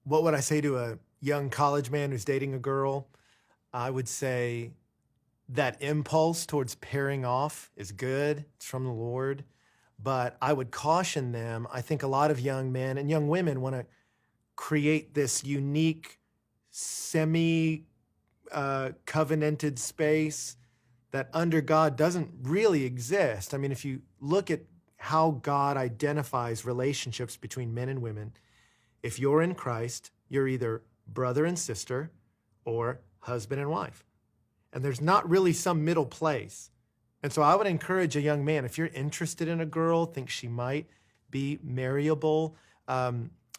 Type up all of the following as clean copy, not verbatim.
What would I say to a young college man who's dating a girl? I would say that impulse towards pairing off is good. It's from the Lord. But I would caution them. I think a lot of young men and young women want to create this unique, semi-covenanted space that under God doesn't really exist. I mean, if you look at how God identifies relationships between men and women, if you're in Christ, you're either brother and sister or husband and wife. And there's not really some middle place. And so I would encourage a young man, if you're interested in a girl, think she might be marryable,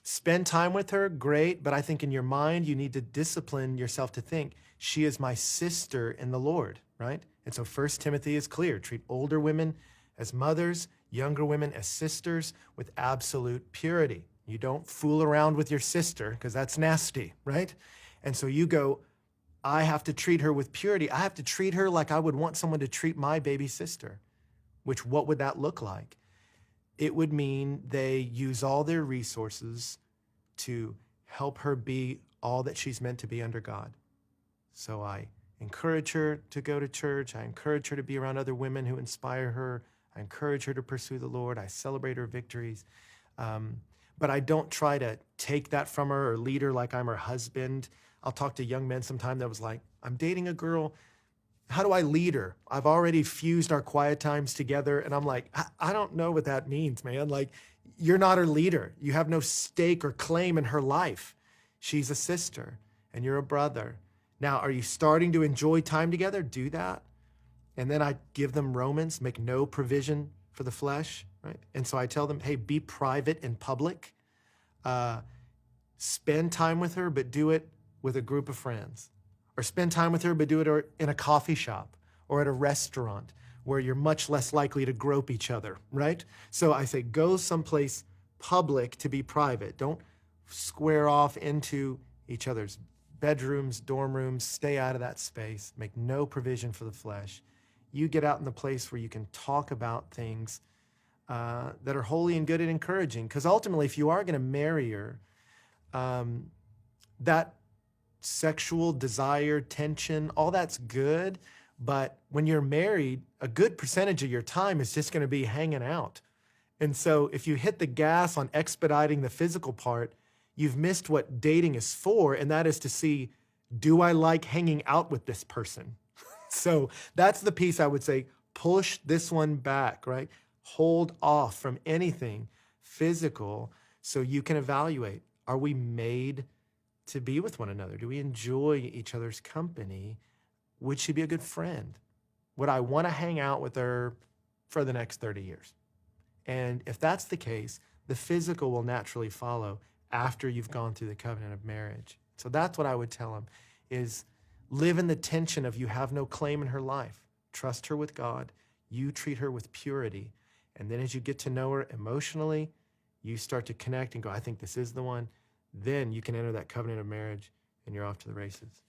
spend time with her, great. But I think in your mind, you need to discipline yourself to think, she is my sister in the Lord, right? And so 1 Timothy is clear. Treat older women as mothers, younger women as sisters with absolute purity. You don't fool around with your sister because that's nasty, right? And so you go, I have to treat her with purity. I have to treat her like I would want someone to treat my baby sister, which what would that look like? It would mean they use all their resources to help her be all that she's meant to be under God. So I encourage her to go to church. I encourage her to be around other women who inspire her. I encourage her to pursue the Lord. I celebrate her victories. But I don't try to take that from her or lead her like I'm her husband. I'll talk to young men sometime that was like, I'm dating a girl. How do I lead her? I've already fused our quiet times together. And I'm like, I don't know what that means, man. Like, you're not her leader. You have no stake or claim in her life. She's a sister and you're a brother. Now, are you starting to enjoy time together? Do that. And then I give them Romans, make no provision for the flesh, right? And so I tell them, hey, be private in public. Spend time with her, but do it with a group of friends. Or spend time with her, but do it in a coffee shop or at a restaurant where you're much less likely to grope each other, right? So I say, go someplace public to be private. Don't square off into each other's bedrooms, dorm rooms. Stay out of that space. Make no provision for the flesh. You get out in the place where you can talk about things that are holy and good and encouraging. Because ultimately, if you are going to marry her, that sexual desire, tension, all that's good. But when you're married, a good percentage of your time is just going to be hanging out. And so if you hit the gas on expediting the physical part, you've missed what dating is for, and that is to see, do I like hanging out with this person? So that's the piece I would say, push this one back, right? Hold off from anything physical so you can evaluate, are we made to be with one another? Do we enjoy each other's company? Would she be a good friend? Would I want to hang out with her for the next 30 years? And if that's the case, the physical will naturally follow after you've gone through the covenant of marriage. So that's what I would tell them, is live in the tension of you have no claim in her life. Trust her with God. You treat her with purity. And then as you get to know her emotionally, you start to connect and go, I think this is the one. Then you can enter that covenant of marriage and you're off to the races.